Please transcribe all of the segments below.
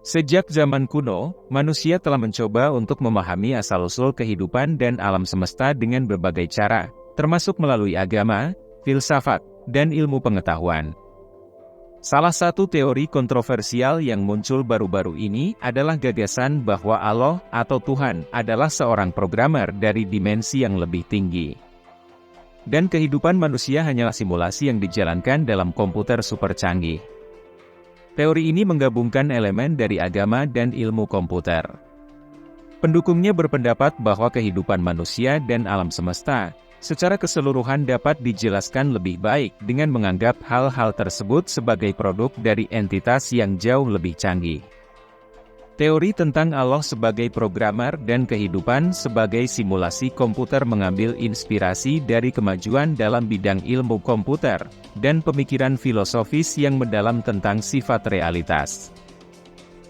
Sejak zaman kuno, manusia telah mencoba untuk memahami asal-usul kehidupan dan alam semesta dengan berbagai cara, termasuk melalui agama, filsafat, dan ilmu pengetahuan. Salah satu teori kontroversial yang muncul baru-baru ini adalah gagasan bahwa Allah atau Tuhan adalah seorang programmer dari dimensi yang lebih tinggi. Dan kehidupan manusia hanyalah simulasi yang dijalankan dalam komputer super canggih. Teori ini menggabungkan elemen dari agama dan ilmu komputer. Pendukungnya berpendapat bahwa kehidupan manusia dan alam semesta secara keseluruhan dapat dijelaskan lebih baik dengan menganggap hal-hal tersebut sebagai produk dari entitas yang jauh lebih canggih. Teori tentang Allah sebagai programmer dan kehidupan sebagai simulasi komputer mengambil inspirasi dari kemajuan dalam bidang ilmu komputer dan pemikiran filosofis yang mendalam tentang sifat realitas.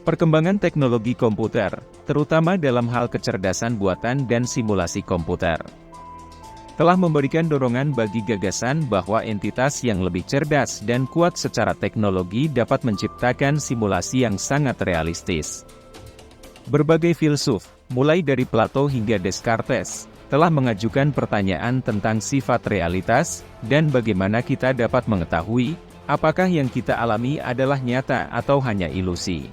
Perkembangan teknologi komputer, terutama dalam hal kecerdasan buatan dan simulasi komputer, telah memberikan dorongan bagi gagasan bahwa entitas yang lebih cerdas dan kuat secara teknologi dapat menciptakan simulasi yang sangat realistis. Berbagai filsuf, mulai dari Plato hingga Descartes, telah mengajukan pertanyaan tentang sifat realitas, dan bagaimana kita dapat mengetahui, apakah yang kita alami adalah nyata atau hanya ilusi.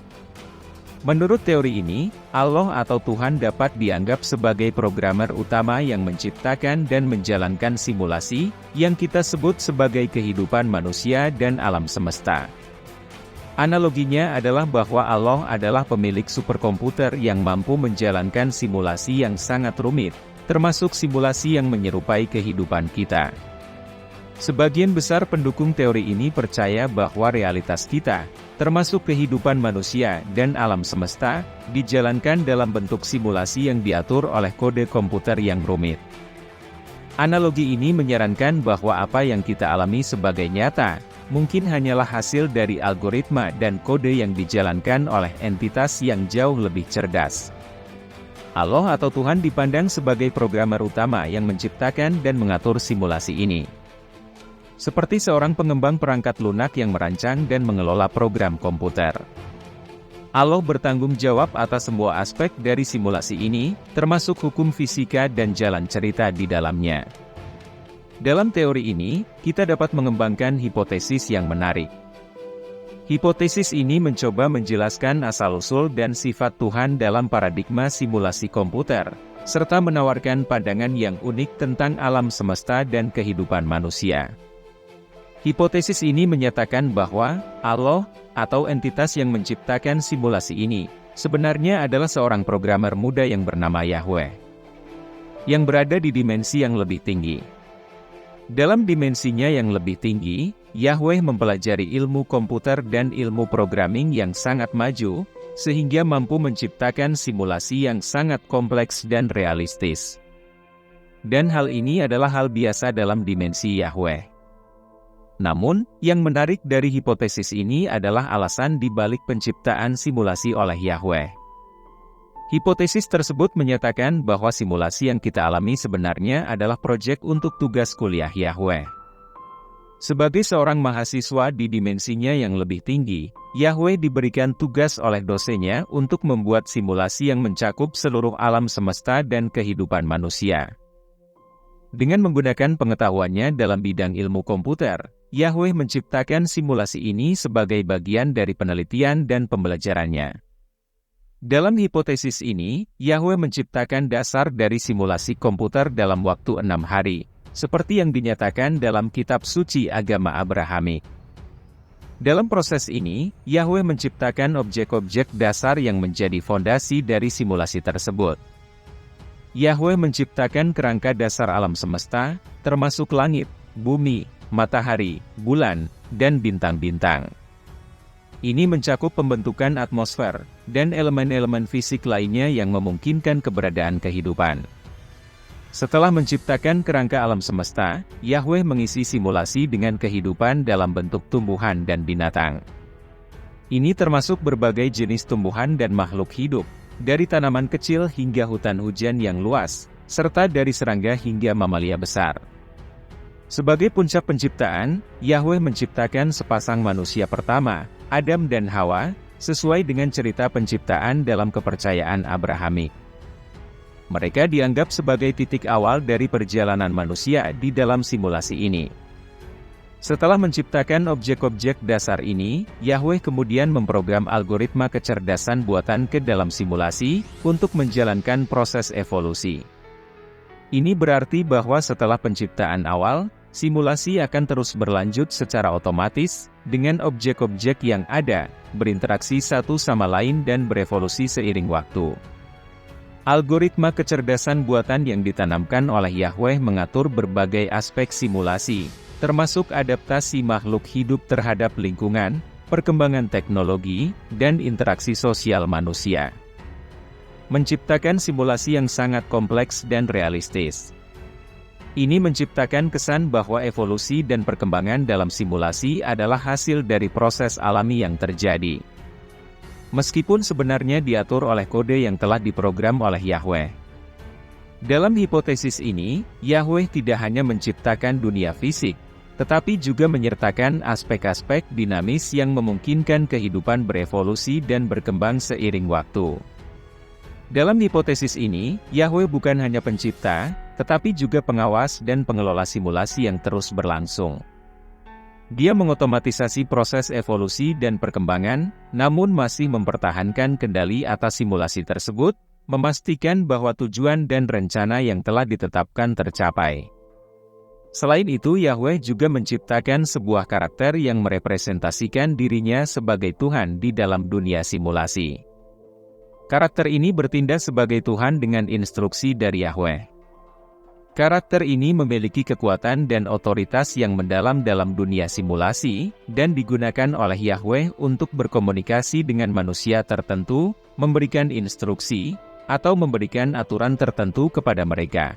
Menurut teori ini, Allah atau Tuhan dapat dianggap sebagai programmer utama yang menciptakan dan menjalankan simulasi, yang kita sebut sebagai kehidupan manusia dan alam semesta. Analoginya adalah bahwa Allah adalah pemilik superkomputer yang mampu menjalankan simulasi yang sangat rumit, termasuk simulasi yang menyerupai kehidupan kita. Sebagian besar pendukung teori ini percaya bahwa realitas kita, termasuk kehidupan manusia dan alam semesta, dijalankan dalam bentuk simulasi yang diatur oleh kode komputer yang rumit. Analogi ini menyarankan bahwa apa yang kita alami sebagai nyata, mungkin hanyalah hasil dari algoritma dan kode yang dijalankan oleh entitas yang jauh lebih cerdas. Allah atau Tuhan dipandang sebagai programmer utama yang menciptakan dan mengatur simulasi ini. Seperti seorang pengembang perangkat lunak yang merancang dan mengelola program komputer. Allah bertanggung jawab atas semua aspek dari simulasi ini, termasuk hukum fisika dan jalan cerita di dalamnya. Dalam teori ini, kita dapat mengembangkan hipotesis yang menarik. Hipotesis ini mencoba menjelaskan asal-usul dan sifat Tuhan dalam paradigma simulasi komputer, serta menawarkan pandangan yang unik tentang alam semesta dan kehidupan manusia. Hipotesis ini menyatakan bahwa Allah, atau entitas yang menciptakan simulasi ini, sebenarnya adalah seorang programmer muda yang bernama Yahweh, yang berada di dimensi yang lebih tinggi. Dalam dimensinya yang lebih tinggi, Yahweh mempelajari ilmu komputer dan ilmu programming yang sangat maju, sehingga mampu menciptakan simulasi yang sangat kompleks dan realistis. Dan hal ini adalah hal biasa dalam dimensi Yahweh. Namun, yang menarik dari hipotesis ini adalah alasan di balik penciptaan simulasi oleh Yahweh. Hipotesis tersebut menyatakan bahwa simulasi yang kita alami sebenarnya adalah proyek untuk tugas kuliah Yahweh. Sebagai seorang mahasiswa di dimensinya yang lebih tinggi, Yahweh diberikan tugas oleh dosennya untuk membuat simulasi yang mencakup seluruh alam semesta dan kehidupan manusia. Dengan menggunakan pengetahuannya dalam bidang ilmu komputer, Yahweh menciptakan simulasi ini sebagai bagian dari penelitian dan pembelajarannya. Dalam hipotesis ini, Yahweh menciptakan dasar dari simulasi komputer dalam waktu 6 hari, seperti yang dinyatakan dalam kitab suci agama Abrahamik. Dalam proses ini, Yahweh menciptakan objek-objek dasar yang menjadi fondasi dari simulasi tersebut. Yahweh menciptakan kerangka dasar alam semesta, termasuk langit, bumi, matahari, bulan, dan bintang-bintang. Ini mencakup pembentukan atmosfer, dan elemen-elemen fisik lainnya yang memungkinkan keberadaan kehidupan. Setelah menciptakan kerangka alam semesta, Yahweh mengisi simulasi dengan kehidupan dalam bentuk tumbuhan dan binatang. Ini termasuk berbagai jenis tumbuhan dan makhluk hidup, dari tanaman kecil hingga hutan hujan yang luas, serta dari serangga hingga mamalia besar. Sebagai puncak penciptaan, Yahweh menciptakan sepasang manusia pertama, Adam dan Hawa, sesuai dengan cerita penciptaan dalam kepercayaan Abrahamik. Mereka dianggap sebagai titik awal dari perjalanan manusia di dalam simulasi ini. Setelah menciptakan objek-objek dasar ini, Yahweh kemudian memprogram algoritma kecerdasan buatan ke dalam simulasi untuk menjalankan proses evolusi. Ini berarti bahwa setelah penciptaan awal, simulasi akan terus berlanjut secara otomatis dengan objek-objek yang ada, berinteraksi satu sama lain dan berevolusi seiring waktu. Algoritma kecerdasan buatan yang ditanamkan oleh Yahweh mengatur berbagai aspek simulasi, termasuk adaptasi makhluk hidup terhadap lingkungan, perkembangan teknologi, dan interaksi sosial manusia. Menciptakan simulasi yang sangat kompleks dan realistis. Ini menciptakan kesan bahwa evolusi dan perkembangan dalam simulasi adalah hasil dari proses alami yang terjadi. Meskipun sebenarnya diatur oleh kode yang telah diprogram oleh Yahweh. Dalam hipotesis ini, Yahweh tidak hanya menciptakan dunia fisik, tetapi juga menyertakan aspek-aspek dinamis yang memungkinkan kehidupan berevolusi dan berkembang seiring waktu. Dalam hipotesis ini, Yahweh bukan hanya pencipta, tetapi juga pengawas dan pengelola simulasi yang terus berlangsung. Dia mengotomatisasi proses evolusi dan perkembangan, namun masih mempertahankan kendali atas simulasi tersebut, memastikan bahwa tujuan dan rencana yang telah ditetapkan tercapai. Selain itu, Yahweh juga menciptakan sebuah karakter yang merepresentasikan dirinya sebagai Tuhan di dalam dunia simulasi. Karakter ini bertindak sebagai Tuhan dengan instruksi dari Yahweh. Karakter ini memiliki kekuatan dan otoritas yang mendalam dalam dunia simulasi, dan digunakan oleh Yahweh untuk berkomunikasi dengan manusia tertentu, memberikan instruksi, atau memberikan aturan tertentu kepada mereka.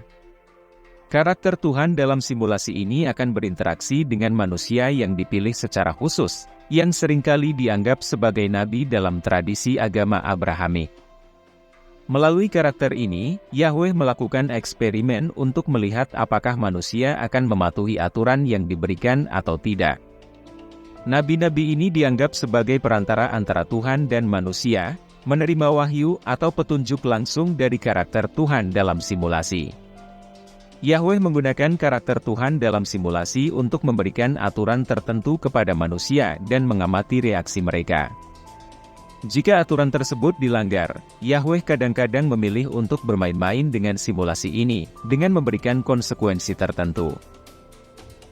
Karakter Tuhan dalam simulasi ini akan berinteraksi dengan manusia yang dipilih secara khusus, yang seringkali dianggap sebagai nabi dalam tradisi agama Abrahamik. Melalui karakter ini, Yahweh melakukan eksperimen untuk melihat apakah manusia akan mematuhi aturan yang diberikan atau tidak. Nabi-nabi ini dianggap sebagai perantara antara Tuhan dan manusia, menerima wahyu atau petunjuk langsung dari karakter Tuhan dalam simulasi. Yahweh menggunakan karakter Tuhan dalam simulasi untuk memberikan aturan tertentu kepada manusia dan mengamati reaksi mereka. Jika aturan tersebut dilanggar, Yahweh kadang-kadang memilih untuk bermain-main dengan simulasi ini, dengan memberikan konsekuensi tertentu.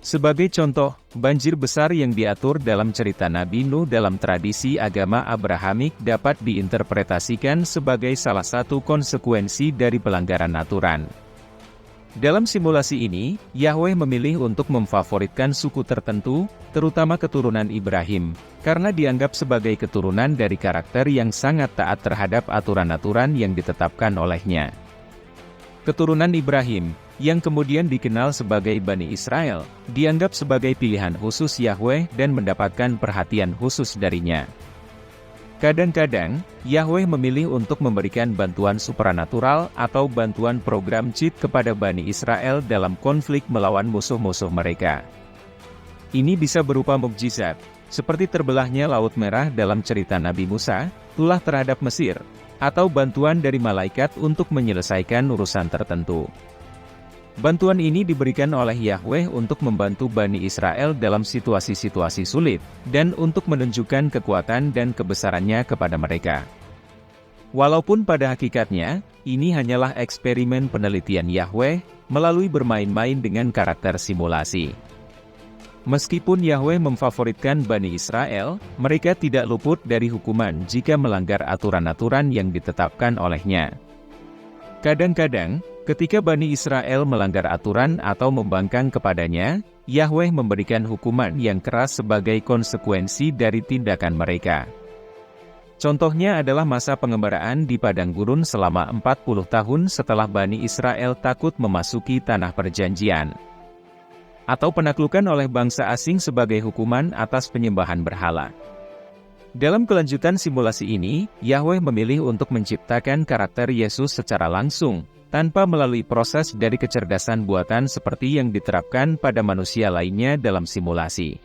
Sebagai contoh, banjir besar yang diatur dalam cerita Nabi Nuh dalam tradisi agama Abrahamik dapat diinterpretasikan sebagai salah satu konsekuensi dari pelanggaran aturan. Dalam simulasi ini, Yahweh memilih untuk memfavoritkan suku tertentu, terutama keturunan Ibrahim, karena dianggap sebagai keturunan dari karakter yang sangat taat terhadap aturan-aturan yang ditetapkan olehnya. Keturunan Ibrahim, yang kemudian dikenal sebagai Bani Israel, dianggap sebagai pilihan khusus Yahweh dan mendapatkan perhatian khusus darinya. Kadang-kadang, Yahweh memilih untuk memberikan bantuan supranatural atau bantuan program cheat kepada Bani Israel dalam konflik melawan musuh-musuh mereka. Ini bisa berupa mukjizat, seperti terbelahnya Laut Merah dalam cerita Nabi Musa, tulah terhadap Mesir, atau bantuan dari malaikat untuk menyelesaikan urusan tertentu. Bantuan ini diberikan oleh Yahweh untuk membantu Bani Israel dalam situasi-situasi sulit, dan untuk menunjukkan kekuatan dan kebesarannya kepada mereka. Walaupun pada hakikatnya, ini hanyalah eksperimen penelitian Yahweh, melalui bermain-main dengan karakter simulasi. Meskipun Yahweh memfavoritkan Bani Israel, mereka tidak luput dari hukuman jika melanggar aturan-aturan yang ditetapkan olehnya. Kadang-kadang, ketika Bani Israel melanggar aturan atau membangkang kepadanya, Yahweh memberikan hukuman yang keras sebagai konsekuensi dari tindakan mereka. Contohnya adalah masa pengembaraan di padang gurun selama 40 tahun setelah Bani Israel takut memasuki tanah perjanjian. Atau penaklukan oleh bangsa asing sebagai hukuman atas penyembahan berhala. Dalam kelanjutan simulasi ini, Yahweh memilih untuk menciptakan karakter Yesus secara langsung, tanpa melalui proses dari kecerdasan buatan seperti yang diterapkan pada manusia lainnya dalam simulasi.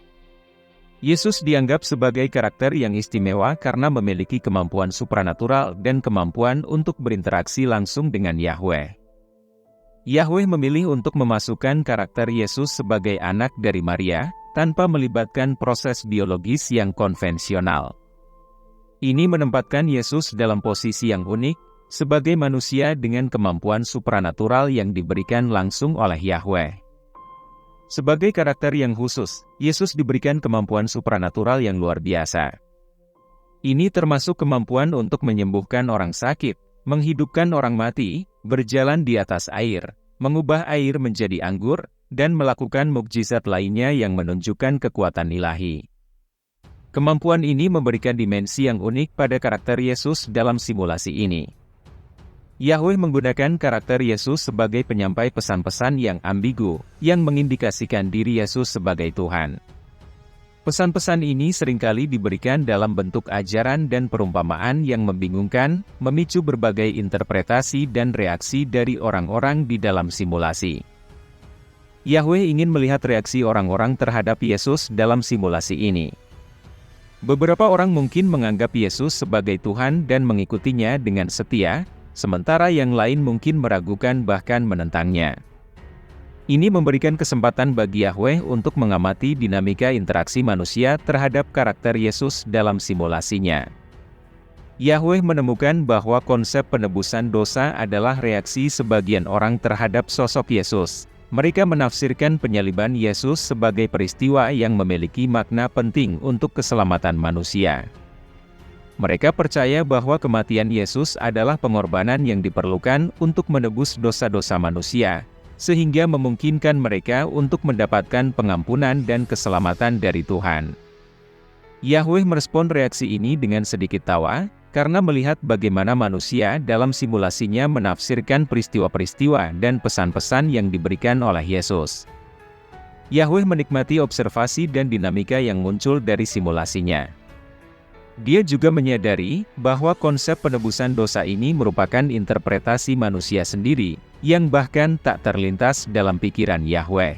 Yesus dianggap sebagai karakter yang istimewa karena memiliki kemampuan supranatural dan kemampuan untuk berinteraksi langsung dengan Yahweh. Yahweh memilih untuk memasukkan karakter Yesus sebagai anak dari Maria, tanpa melibatkan proses biologis yang konvensional. Ini menempatkan Yesus dalam posisi yang unik, sebagai manusia dengan kemampuan supranatural yang diberikan langsung oleh Yahweh. Sebagai karakter yang khusus, Yesus diberikan kemampuan supranatural yang luar biasa. Ini termasuk kemampuan untuk menyembuhkan orang sakit, menghidupkan orang mati, berjalan di atas air, mengubah air menjadi anggur, dan melakukan mukjizat lainnya yang menunjukkan kekuatan ilahi. Kemampuan ini memberikan dimensi yang unik pada karakter Yesus dalam simulasi ini. Yahweh menggunakan karakter Yesus sebagai penyampai pesan-pesan yang ambigu, yang mengindikasikan diri Yesus sebagai Tuhan. Pesan-pesan ini seringkali diberikan dalam bentuk ajaran dan perumpamaan yang membingungkan, memicu berbagai interpretasi dan reaksi dari orang-orang di dalam simulasi. Yahweh ingin melihat reaksi orang-orang terhadap Yesus dalam simulasi ini. Beberapa orang mungkin menganggap Yesus sebagai Tuhan dan mengikutinya dengan setia, sementara yang lain mungkin meragukan bahkan menentangnya. Ini memberikan kesempatan bagi Yahweh untuk mengamati dinamika interaksi manusia terhadap karakter Yesus dalam simulasinya. Yahweh menemukan bahwa konsep penebusan dosa adalah reaksi sebagian orang terhadap sosok Yesus. Mereka menafsirkan penyaliban Yesus sebagai peristiwa yang memiliki makna penting untuk keselamatan manusia. Mereka percaya bahwa kematian Yesus adalah pengorbanan yang diperlukan untuk menebus dosa-dosa manusia, sehingga memungkinkan mereka untuk mendapatkan pengampunan dan keselamatan dari Tuhan. Yahweh merespon reaksi ini dengan sedikit tawa, karena melihat bagaimana manusia dalam simulasinya menafsirkan peristiwa-peristiwa dan pesan-pesan yang diberikan oleh Yesus. Yahweh menikmati observasi dan dinamika yang muncul dari simulasinya. Dia juga menyadari bahwa konsep penebusan dosa ini merupakan interpretasi manusia sendiri, yang bahkan tak terlintas dalam pikiran Yahweh.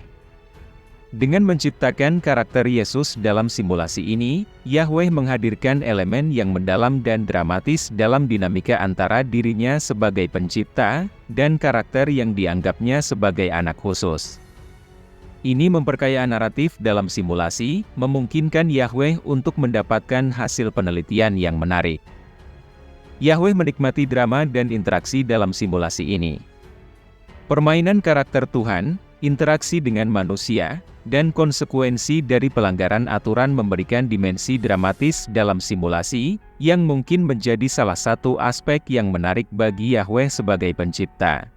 Dengan menciptakan karakter Yesus dalam simulasi ini, Yahweh menghadirkan elemen yang mendalam dan dramatis dalam dinamika antara dirinya sebagai pencipta, dan karakter yang dianggapnya sebagai anak khusus. Ini memperkaya naratif dalam simulasi, memungkinkan Yahweh untuk mendapatkan hasil penelitian yang menarik. Yahweh menikmati drama dan interaksi dalam simulasi ini. Permainan karakter Tuhan, interaksi dengan manusia, dan konsekuensi dari pelanggaran aturan memberikan dimensi dramatis dalam simulasi, yang mungkin menjadi salah satu aspek yang menarik bagi Yahweh sebagai pencipta.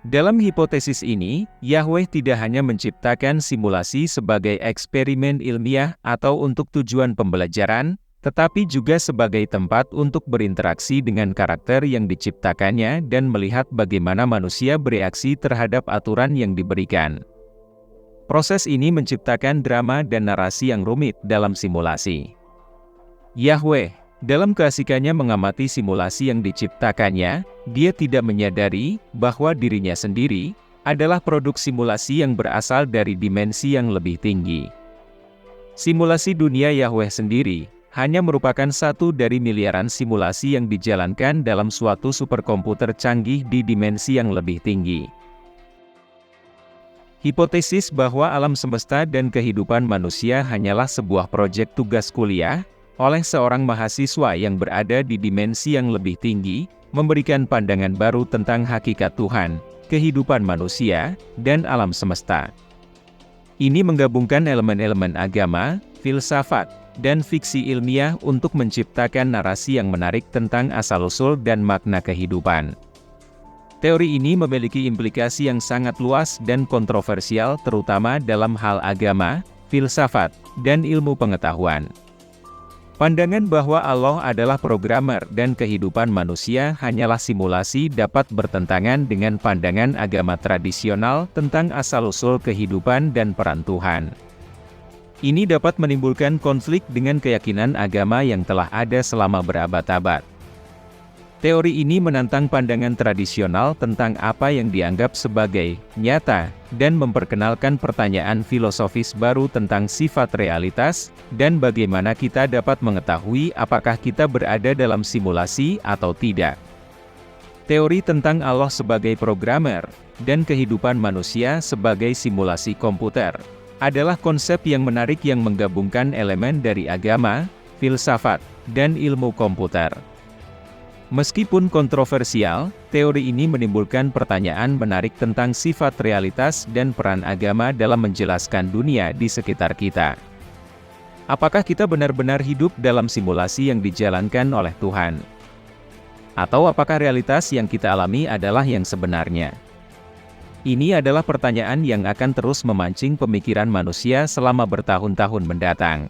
Dalam hipotesis ini, Yahweh tidak hanya menciptakan simulasi sebagai eksperimen ilmiah atau untuk tujuan pembelajaran, tetapi juga sebagai tempat untuk berinteraksi dengan karakter yang diciptakannya dan melihat bagaimana manusia bereaksi terhadap aturan yang diberikan. Proses ini menciptakan drama dan narasi yang rumit dalam simulasi. Yahweh, dalam keasikannya mengamati simulasi yang diciptakannya, dia tidak menyadari bahwa dirinya sendiri adalah produk simulasi yang berasal dari dimensi yang lebih tinggi. Simulasi dunia Yahweh sendiri hanya merupakan satu dari miliaran simulasi yang dijalankan dalam suatu superkomputer canggih di dimensi yang lebih tinggi. Hipotesis bahwa alam semesta dan kehidupan manusia hanyalah sebuah proyek tugas kuliah oleh seorang mahasiswa yang berada di dimensi yang lebih tinggi, memberikan pandangan baru tentang hakikat Tuhan, kehidupan manusia, dan alam semesta. Ini menggabungkan elemen-elemen agama, filsafat, dan fiksi ilmiah untuk menciptakan narasi yang menarik tentang asal-usul dan makna kehidupan. Teori ini memiliki implikasi yang sangat luas dan kontroversial terutama dalam hal agama, filsafat, dan ilmu pengetahuan. Pandangan bahwa Allah adalah programmer dan kehidupan manusia hanyalah simulasi dapat bertentangan dengan pandangan agama tradisional tentang asal-usul kehidupan dan peran Tuhan. Ini dapat menimbulkan konflik dengan keyakinan agama yang telah ada selama berabad-abad. Teori ini menantang pandangan tradisional tentang apa yang dianggap sebagai nyata, dan memperkenalkan pertanyaan filosofis baru tentang sifat realitas, dan bagaimana kita dapat mengetahui apakah kita berada dalam simulasi atau tidak. Teori tentang Allah sebagai programmer, dan kehidupan manusia sebagai simulasi komputer, adalah konsep yang menarik yang menggabungkan elemen dari agama, filsafat, dan ilmu komputer. Meskipun kontroversial, teori ini menimbulkan pertanyaan menarik tentang sifat realitas dan peran agama dalam menjelaskan dunia di sekitar kita. Apakah kita benar-benar hidup dalam simulasi yang dijalankan oleh Tuhan? Atau apakah realitas yang kita alami adalah yang sebenarnya? Ini adalah pertanyaan yang akan terus memancing pemikiran manusia selama bertahun-tahun mendatang.